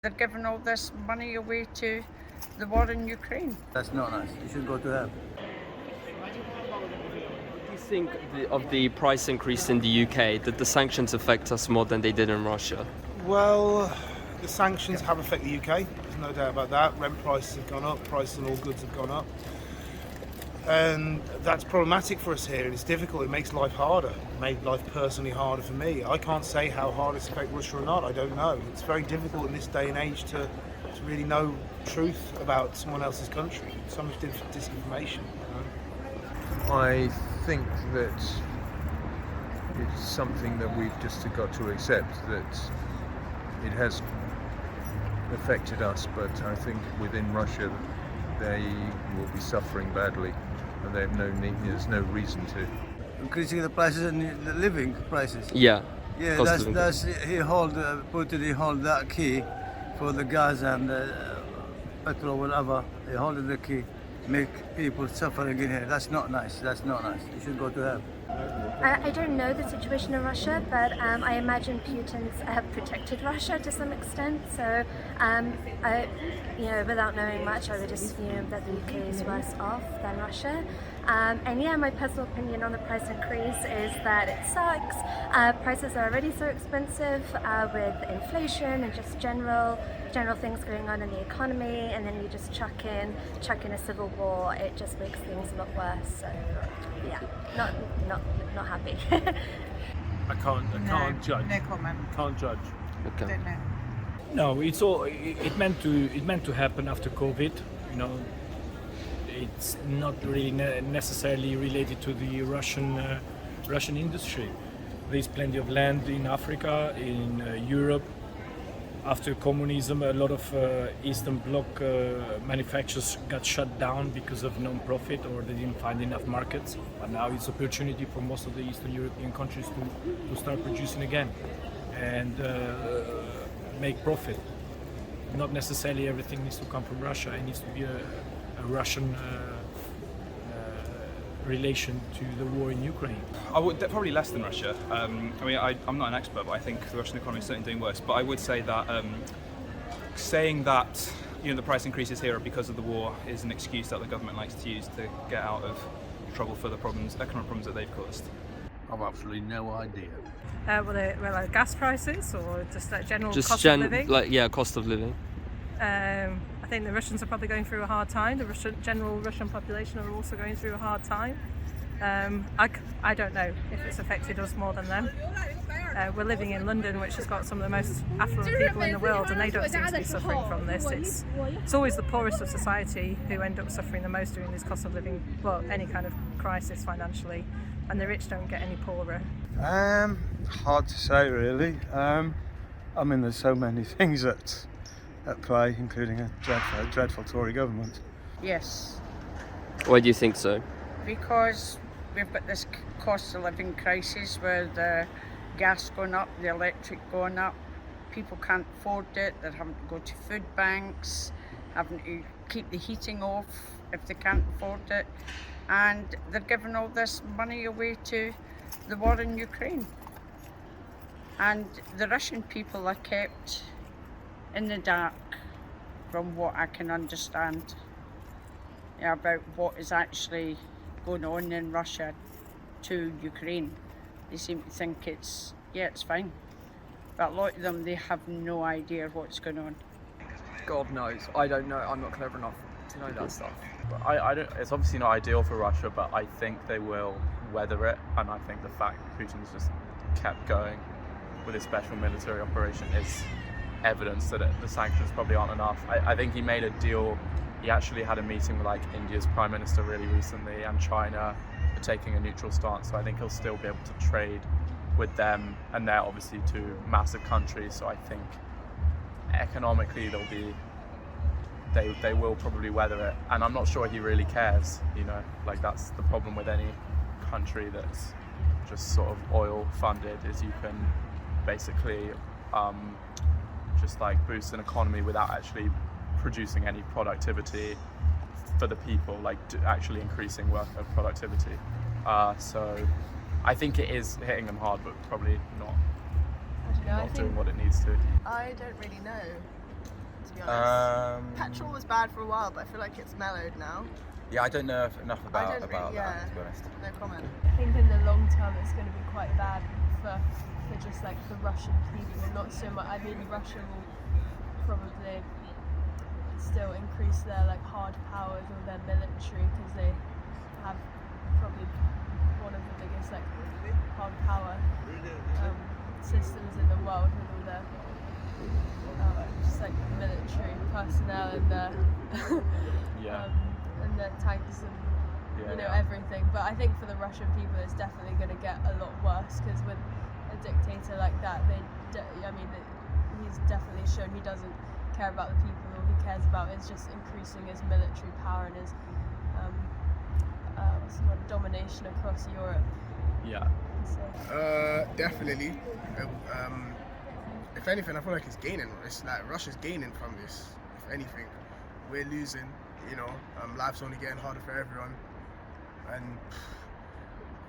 They're giving all this money away to the war in Ukraine. That's not nice. You should go to hell. What do you think of the price increase in the UK? Did the sanctions affect us more than they did in Russia? Well, the sanctions have affected the UK, there's no doubt about that. Rent prices have gone up, prices on all goods have gone up. And that's problematic for us here. It's difficult, it makes life harder. It made life personally harder for me. I can't say how hard it's affected Russia or not, I don't know. It's very difficult in this day and age to really know truth about someone else's country. So much disinformation. I think that it's something that we've just got to accept, that it has affected us, but I think within Russia they will be suffering badly and they have there's no reason to. Increasing the prices and the living prices. Yeah. Yeah, Cost of that's Putin. He hold that key for the gas and petrol, whatever. He hold the key, make people suffering in here. That's not nice. That's not nice. You should go to hell. I don't know the situation in Russia, but I imagine Putin's protected Russia to some extent. So, without knowing much, I would assume that the UK is worse off than Russia. And yeah, my personal opinion on the price increase is that it sucks. Prices are already so expensive with inflation and just general things going on in the economy, and then you just chuck in a civil war. It just makes things a lot worse. So yeah, not happy. I can't judge. No comment. Can't judge. Okay. Don't know. No, it's all. It meant to happen after COVID. You know, it's not really necessarily related to the Russian industry. There's plenty of land in Africa, in Europe. After communism, a lot of Eastern Bloc manufacturers got shut down because of non-profit, or they didn't find enough markets. But now it's opportunity for most of the Eastern European countries to start producing again and make profit. Not necessarily everything needs to come from Russia. It needs to be a Russian relation to the war in Ukraine. I would probably less than Russia. I'm not an expert, but I think the Russian economy is certainly doing worse. But I would say that saying that the price increases here are because of the war is an excuse that the government likes to use to get out of trouble for the economic problems that they've caused. I've absolutely no idea. Like gas prices or just like general cost of living? Cost of living. I think the Russians are probably going through a hard time. The general Russian population are also going through a hard time. I don't know if it's affected us more than them. We're living in London, which has got some of the most affluent people in the world, and they don't seem to be suffering from this. It's always the poorest of society who end up suffering the most during this cost of living, any kind of crisis financially, and the rich don't get any poorer. Hard to say, really. There's so many things at play, including a dreadful Tory government. Yes, Why do you think so? because we've got this cost of living crisis where the gas going up, the electric going up. People can't afford it. They're having to go to food banks, having to keep the heating off if they can't afford it. And they're giving all this money away to the war in Ukraine. And the Russian people are kept in the dark, from what I can understand, about what is actually going on in Russia to Ukraine. They seem to think it's fine. But a lot of them, they have no idea what's going on. God knows. I don't know. I'm not clever enough to know that stuff. I don't. It's obviously not ideal for Russia, but I think they will weather it. And I think the fact that Putin's just kept going with his special military operation is evidence that the sanctions probably aren't enough. I think he made a deal. He actually had a meeting with India's Prime Minister really recently, and China are taking a neutral stance. So I think he'll still be able to trade with them, and they're obviously two massive countries. So I think economically they will probably weather it, and I'm not sure he really cares. That's the problem with any country that's just sort of oil funded, is you can basically just boost an economy without actually producing any productivity for the people, actually increasing worker productivity. So I think it is hitting them hard, but probably not doing what it needs to. I don't really know. be honest. Petrol was bad for a while, but I feel like it's mellowed now. Yeah, I don't know enough about that, to be honest. No comment. I think in the long term it's going to be quite bad for just like the Russian people, not so much. I mean, Russia will probably still increase their like hard powers or their military because they have probably one of the biggest like hard power systems in the world with all their just like military personnel and their and their tanks and everything. But I think for the Russian people it's definitely going to get a lot worse because with a dictator like that, he's definitely shown he doesn't care about the people. All he cares about is just increasing his military power and his domination across Europe. Yeah. Definitely. If anything, I feel like it's gaining. It's like Russia's gaining from this. If anything, we're losing. Life's only getting harder for everyone, and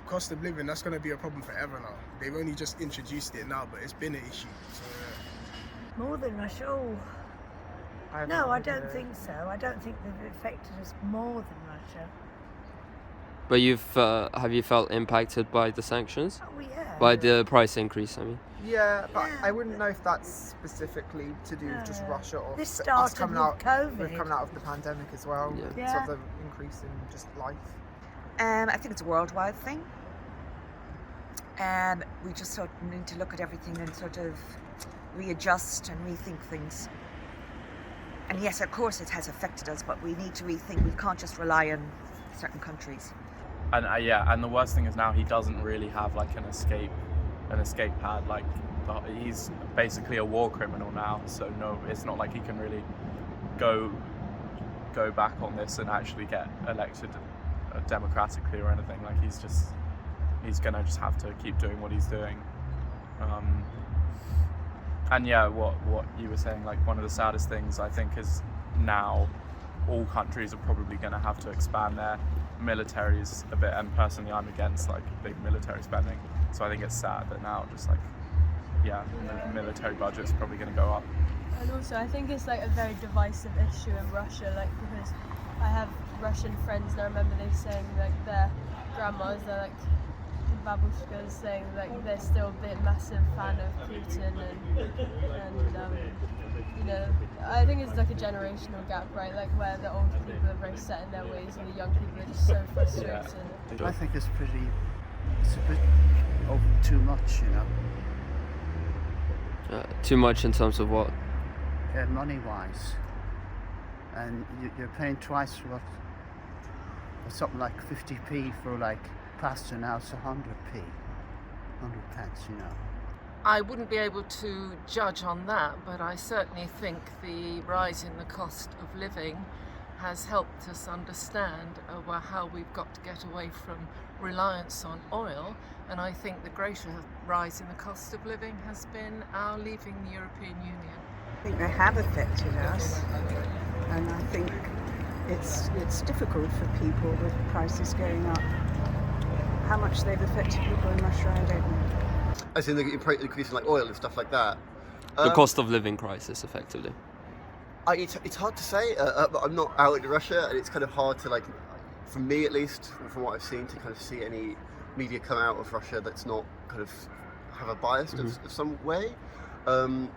cost of living, that's going to be a problem forever now. They've only just introduced it now, but it's been an issue. So, More than Russia? Oh. No, I don't think so. I don't think they've affected us more than Russia. But have you felt impacted by the sanctions? Oh, yeah. By the price increase, I mean? Yeah, but I wouldn't know if that's specifically to do with just Russia or this started us coming with out, COVID. We're coming out of the pandemic as well. Yeah. Sort of the increase in just life. I think it's a worldwide thing. And we just sort of need to look at everything and sort of readjust and rethink things. And yes, of course it has affected us, but we need to rethink. We can't just rely on certain countries. And and the worst thing is now he doesn't really have like an escape pad. Like he's basically a war criminal now. So no, it's not like he can really go back on this and actually get elected democratically or anything. Like he's gonna just have to keep doing what he's doing. And yeah, what you were saying, like one of the saddest things I think is now all countries are probably going to have to expand their militaries a bit, and personally I'm against like big military spending, so I think it's sad that now just like the military budget's probably going to go up. And also I think it's like a very divisive issue in Russia, like because I have Russian friends and I remember they saying like their grandmas, they're like babushkas, saying like they're still a bit massive fan of Putin and I think it's like a generational gap, right? Like where the old people are very set in their ways and the young people are just so frustrated. I think it's a bit too much, Too much in terms of what? Money-wise. And you're paying twice for something like 50p for like pasta, now it's 100p, 100 pence, I wouldn't be able to judge on that, but I certainly think the rise in the cost of living has helped us understand how we've got to get away from reliance on oil, and I think the greater rise in the cost of living has been our leaving the European Union. I think they have affected us, and I think it's difficult for people with prices going up. How much they've affected people in Russia, I don't know. As in the increase in like oil and stuff like that. The cost of living crisis, effectively. It's hard to say. I'm not out in Russia, and it's kind of hard to like, for me at least, from what I've seen, to kind of see any media come out of Russia that's not kind of have a bias of some way. I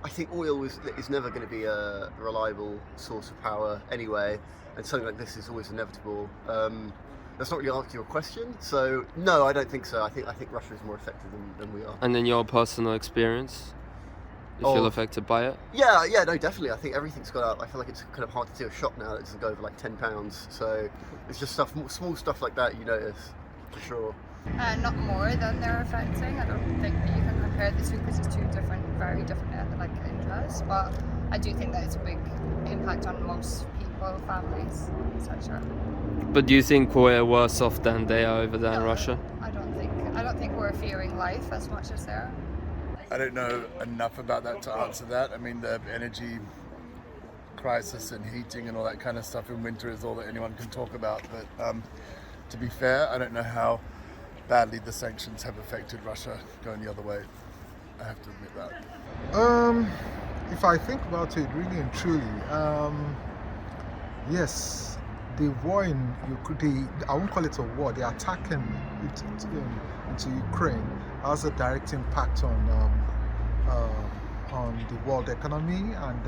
think oil is never going to be a reliable source of power anyway, and something like this is always inevitable. That's not really answering your question, so no, I don't think so. I think Russia is more affected than we are. And in your personal experience, you feel affected by it? Yeah, no, definitely. I think everything's gone up. I feel like it's kind of hard to see a shop now that doesn't go over like £10. So it's just small stuff like that you notice, for sure. Not more than they're affecting. I don't think that you can compare the two because it's two very different interests. But I do think that it's a big impact on most people, families, etc. But do you think we're worse off than they are over there in Russia? I don't think we're fearing life as much as they are. I don't know enough about that to answer that. I mean, the energy crisis and heating and all that kind of stuff in winter is all that anyone can talk about. But to be fair, I don't know how badly the sanctions have affected Russia going the other way. I have to admit that. if I think about it really and truly, yes, the war in Ukraine, I won't call it a war, the attack into Ukraine has a direct impact on the world economy, and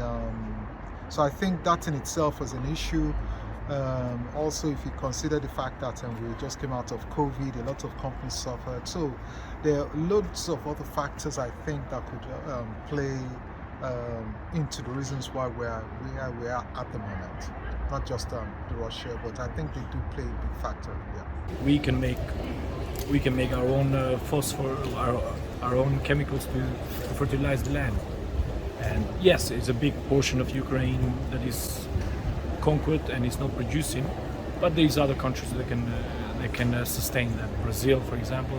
so I think that in itself is an issue. Also, if you consider the fact that we just came out of COVID, a lot of companies suffered. So there are loads of other factors I think that could play into the reasons why we are at the moment. Not just Russia, but I think they do play a big factor. Yeah. We can make our own phosphor, our own chemicals to fertilize the land. And yes, it's a big portion of Ukraine that is conquered and is not producing, but there's other countries that can sustain that. Brazil, for example,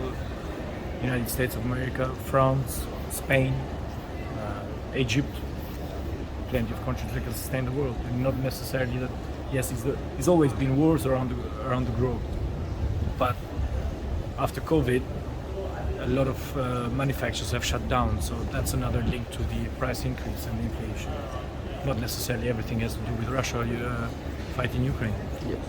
United States of America, France, Spain, Egypt, plenty of countries that can sustain the world, and not necessarily that. Yes, it's always been wars around the globe, but after COVID, a lot of manufacturers have shut down, so that's another link to the price increase and inflation. Not necessarily everything has to do with Russia fighting Ukraine. Yes.